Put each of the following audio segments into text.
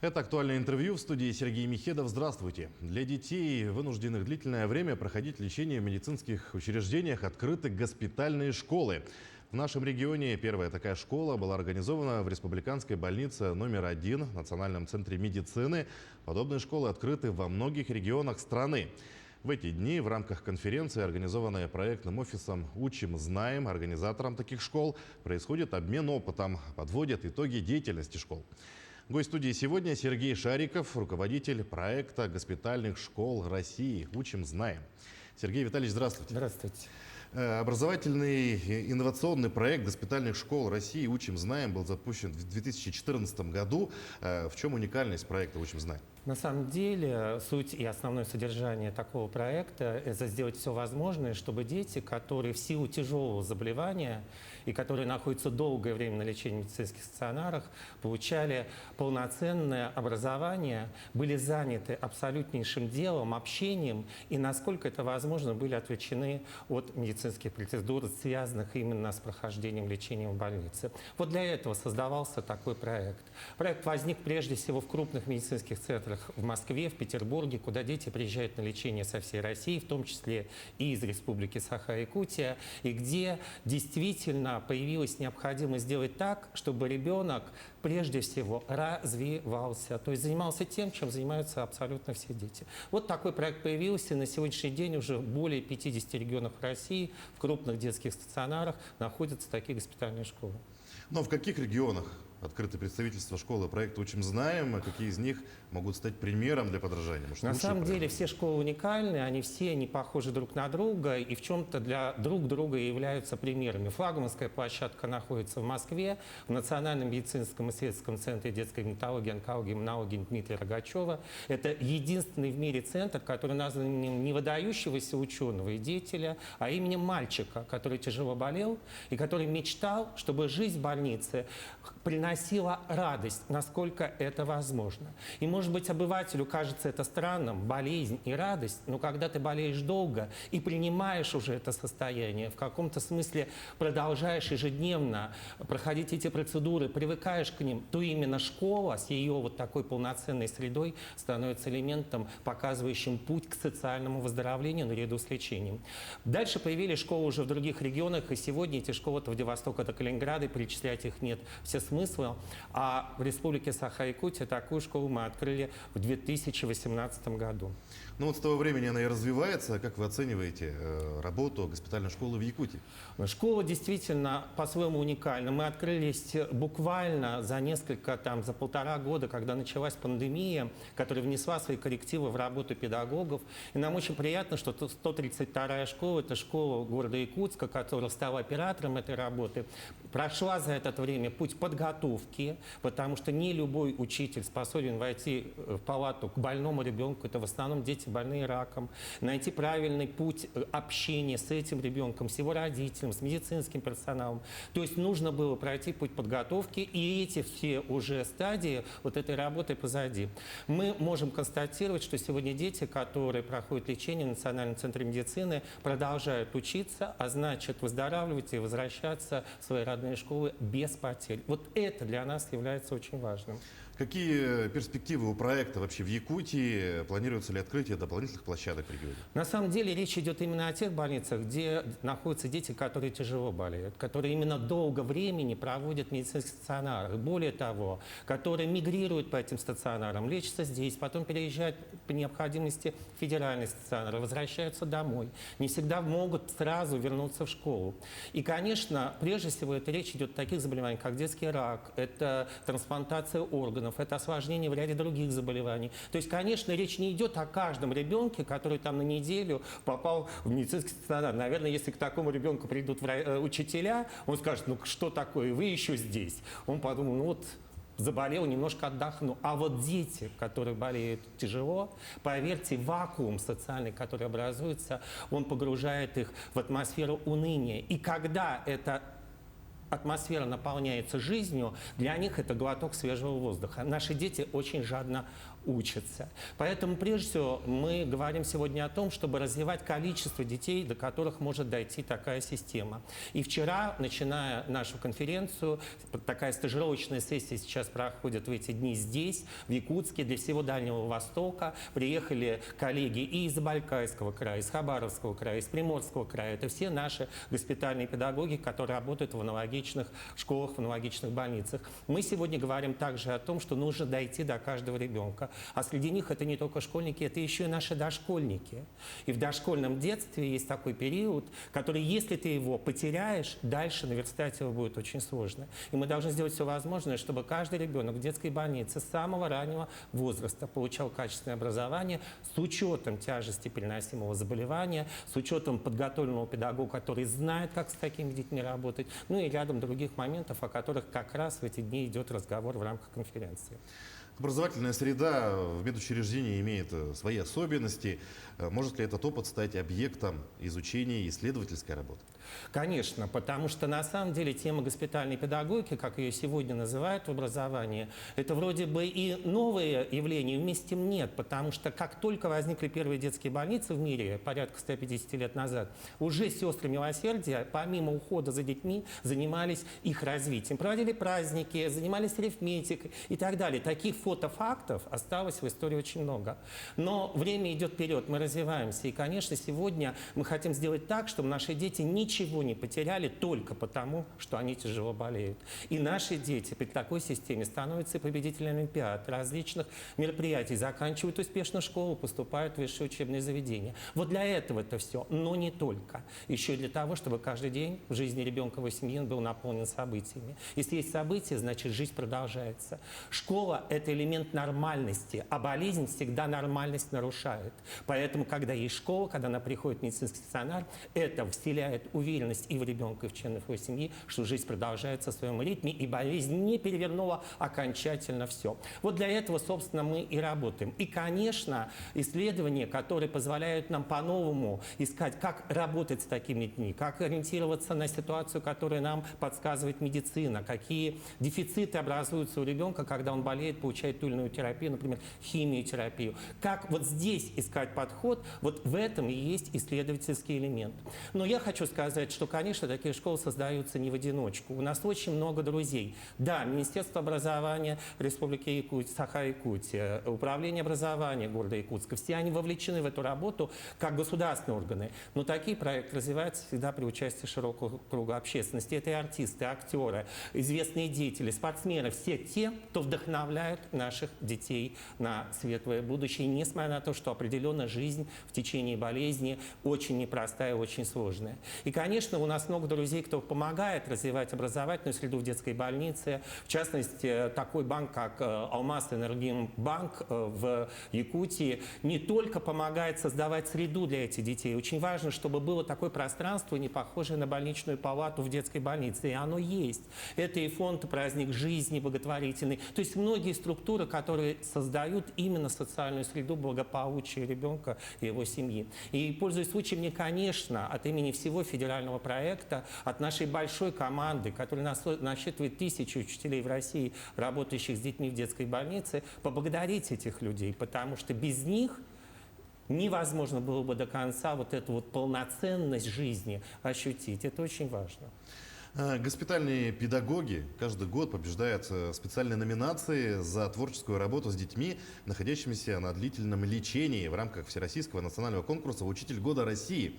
Это актуальное интервью в студии Сергей Михедов. Здравствуйте. Для детей, вынужденных длительное время проходить лечение в медицинских учреждениях, открыты госпитальные школы. В нашем регионе первая такая школа была организована в республиканской больнице номер 1 в Национальном центре медицины. Подобные школы открыты во многих регионах страны. В эти дни в рамках конференции, организованной проектным офисом «Учим, знаем», организаторам таких школ, происходит обмен опытом, подводят итоги деятельности школ. Гость студии сегодня Сергей Шариков, руководитель проекта госпитальных школ России «Учим, знаем». Сергей Витальевич, здравствуйте. Здравствуйте. Образовательный инновационный проект госпитальных школ России «Учим, знаем» был запущен в 2014 году. В чем уникальность проекта «Учим, знаем»? На самом деле, суть и основное содержание такого проекта – это сделать все возможное, чтобы дети, которые в силу тяжелого заболевания и которые находятся долгое время на лечении в медицинских стационарах, получали полноценное образование, были заняты абсолютнейшим делом, общением и, насколько это возможно, были отвлечены от медицинских процедур, связанных именно с прохождением лечения в больнице. Вот для этого создавался такой проект. Проект возник прежде всего в крупных медицинских центрах в Москве, в Петербурге, куда дети приезжают на лечение со всей России, в том числе и из Республики Саха-Якутия, и где действительно появилась необходимость сделать так, чтобы ребенок прежде всего развивался, то есть занимался тем, чем занимаются абсолютно все дети. Вот такой проект появился, и на сегодняшний день уже в более 50 регионах России, в крупных детских стационарах находятся такие госпитальные школы. Но в каких регионах открыты представительства школы проекта «Учим, знаем», а какие из них могут стать примером для подражания? Может, на самом деле все школы уникальны, они все не похожи друг на друга и в чем-то для друг друга являются примерами. Флагманская площадка находится в Москве, в Национальном медицинском исследовательском центре детской гинекологии, онкологии и иммунологии Дмитрия Рогачева. Это единственный в мире центр, который назван именем не выдающегося ученого и деятеля, а именем мальчика, который тяжело болел и который мечтал, чтобы жизнь в больнице приносила радость, насколько это возможно. И, может быть, обывателю кажется это странным, болезнь и радость, но когда ты болеешь долго и принимаешь уже это состояние, в каком-то смысле продолжаешь ежедневно проходить эти процедуры, привыкаешь к ним, то именно школа с ее вот такой полноценной средой становится элементом, показывающим путь к социальному выздоровлению наряду с лечением. Дальше появились школы уже в других регионах, и сегодня эти школы от Владивостока до Калининграда, и перечислять их нет все смысла. А в Республике Саха-Якутия такую школу мы открыли в 2018 году. Ну вот с того времени она и развивается. Как вы оцениваете работу госпитальной школы в Якутии? Школа действительно по-своему уникальна. Мы открылись буквально за полтора года, когда началась пандемия, которая внесла свои коррективы в работу педагогов. И нам очень приятно, что 132-я школа, это школа города Якутска, которая стала оператором этой работы, прошла за это время путь подготовки, потому что не любой учитель способен войти в палату к больному ребенку, это в основном дети больные раком, найти правильный путь общения с этим ребенком, с его родителем, с медицинским персоналом. То есть нужно было пройти путь подготовки, и эти все уже стадии вот этой работы позади. Мы можем констатировать, что сегодня дети, которые проходят лечение в Национальном центре медицины, продолжают учиться, а значит выздоравливать и возвращаться в свои родные школы без потерь. Вот это для нас является очень важным. Какие перспективы у проекта вообще в Якутии? Планируется ли открытие дополнительных площадок в регионе? На самом деле речь идет именно о тех больницах, где находятся дети, которые тяжело болеют, которые именно долго времени проводят в медицинских стационарах. Более того, которые мигрируют по этим стационарам, лечатся здесь, потом переезжают по необходимости в федеральные стационары, возвращаются домой. Не всегда могут сразу вернуться в школу. И, конечно, прежде всего, это речь идет о таких заболеваниях, как детский рак, это трансплантация органов, это осложнение в ряде других заболеваний. То есть, конечно, речь не идет о каждом ребенке, который там на неделю попал в медицинский стационар. Наверное, если к такому ребенку придут учителя, он скажет, ну что такое, вы еще здесь. Он подумал, ну вот заболел, немножко отдохну. А вот дети, которые болеют тяжело, поверьте, вакуум социальный, который образуется, он погружает их в атмосферу уныния. И когда это атмосфера наполняется жизнью, для них это глоток свежего воздуха. Наши дети очень жадно учатся. Поэтому, прежде всего, мы говорим сегодня о том, чтобы развивать количество детей, до которых может дойти такая система. И вчера, начиная нашу конференцию, такая стажировочная сессия сейчас проходит в эти дни здесь, в Якутске, для всего Дальнего Востока. Приехали коллеги и из Забайкальского края, из Хабаровского края, из Приморского края. Это все наши госпитальные педагоги, которые работают в аналогичных школах, в аналогичных больницах. Мы сегодня говорим также о том, что нужно дойти до каждого ребенка. А среди них это не только школьники, это еще и наши дошкольники. И в дошкольном детстве есть такой период, который, если ты его потеряешь, дальше наверстать его будет очень сложно. И мы должны сделать все возможное, чтобы каждый ребенок в детской больнице с самого раннего возраста получал качественное образование с учетом тяжести переносимого заболевания, с учетом подготовленного педагога, который знает, как с такими детьми работать, ну и рядом других моментов, о которых как раз в эти дни идет разговор в рамках конференции. Образовательная среда в медучреждении имеет свои особенности. Может ли этот опыт стать объектом изучения и исследовательской работы? Конечно, потому что на самом деле тема госпитальной педагогики, как ее сегодня называют в образовании, это вроде бы и новое явление, вместе с тем нет, потому что как только возникли первые детские больницы в мире, порядка 150 лет назад, уже сестры милосердия, помимо ухода за детьми, занимались их развитием. Проводили праздники, занимались арифметикой и так далее. Таких фотофактов осталось в истории очень много. Но время идет вперед, мы развиваемся. И, конечно, сегодня мы хотим сделать так, чтобы наши дети ничего не потеряли только потому, что они тяжело болеют. И наши дети при такой системе становятся победителями олимпиад, различных мероприятий, заканчивают успешно школу, поступают в высшие учебные заведения. Вот для этого это все, но не только. Еще и для того, чтобы каждый день в жизни ребенка в его семье был наполнен событиями. Если есть события, значит жизнь продолжается. Школа – это элемент нормальности, а болезнь всегда нормальность нарушает. Поэтому, когда есть школа, когда она приходит в медицинский стационар, это вселяет уверенность и в ребенка, и в членов его семьи, что жизнь продолжается в своем ритме, и болезнь не перевернула окончательно все. Вот для этого, собственно, мы и работаем. И, конечно, исследования, которые позволяют нам по-новому искать, как работать с такими детьми, как ориентироваться на ситуацию, которую нам подсказывает медицина, какие дефициты образуются у ребенка, когда он болеет, получает ту или иную терапию, например, химиотерапию. Как вот здесь искать подход, вот в этом и есть исследовательский элемент. Но я хочу сказать, что, конечно, такие школы создаются не в одиночку. У нас очень много друзей. Да, Министерство образования Республики Якутия, Саха-Якутия, Управление образования города Якутска, все они вовлечены в эту работу как государственные органы. Но такие проекты развиваются всегда при участии широкого круга общественности. Это и артисты, актеры, известные деятели, спортсмены, все те, кто вдохновляют наших детей на светлое будущее, несмотря на то, что определенно жизнь в течение болезни очень непростая, очень сложная. И, конечно, у нас много друзей, кто помогает развивать образовательную среду в детской больнице. В частности, такой банк, как Алмаз-Энергимбанк в Якутии, не только помогает создавать среду для этих детей. Очень важно, чтобы было такое пространство, не похожее на больничную палату в детской больнице. И оно есть. Это и фонд «Праздник жизни» благотворительный. То есть многие структуры, которые создают именно социальную среду благополучия ребенка и его семьи. И, пользуясь случаем, мне, конечно, от имени всего федерального проекта, от нашей большой команды, которая насчитывает 1000 учителей в России, работающих с детьми в детской больнице, поблагодарить этих людей, потому что без них невозможно было бы до конца вот эту вот полноценность жизни ощутить. Это очень важно. Госпитальные педагоги каждый год побеждают специальные номинации за творческую работу с детьми, находящимися на длительном лечении в рамках Всероссийского национального конкурса «Учитель года России».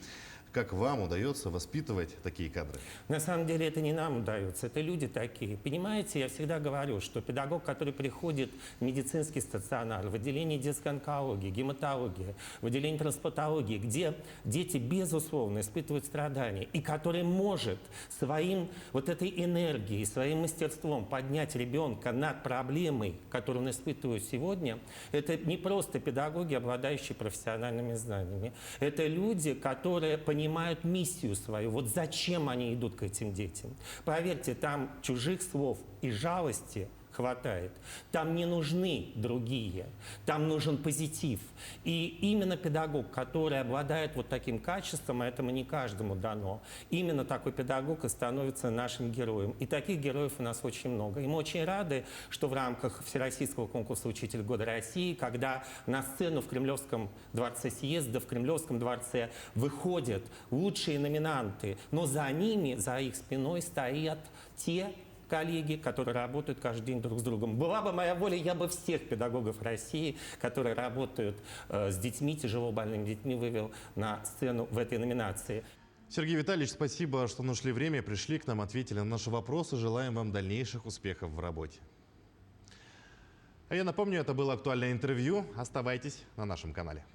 Как вам удается воспитывать такие кадры? На самом деле это не нам удается, это люди такие. Понимаете, я всегда говорю, что педагог, который приходит в медицинский стационар, в отделение детской онкологии, гематологии, в отделение трансплантологии, где дети, безусловно, испытывают страдания, и который может своим вот этой энергией, своим мастерством поднять ребенка над проблемой, которую он испытывает сегодня, это не просто педагоги, обладающие профессиональными знаниями. Это люди, которые понимают миссию свою, вот зачем они идут к этим детям. Поверьте, там чужих слов и жалости хватает. Там не нужны другие, там нужен позитив. И именно педагог, который обладает вот таким качеством, а этому не каждому дано, именно такой педагог и становится нашим героем. И таких героев у нас очень много. И мы очень рады, что в рамках Всероссийского конкурса «Учитель года России», когда на сцену в Кремлевском дворце съезда, в Кремлевском дворце выходят лучшие номинанты, но за ними, за их спиной стоят те коллеги, которые работают каждый день друг с другом. Была бы моя воля, я бы всех педагогов России, которые работают с детьми, тяжело больными детьми, вывел на сцену в этой номинации. Сергей Витальевич, спасибо, что нашли время, пришли к нам, ответили на наши вопросы. Желаем вам дальнейших успехов в работе. А я напомню, это было актуальное интервью. Оставайтесь на нашем канале.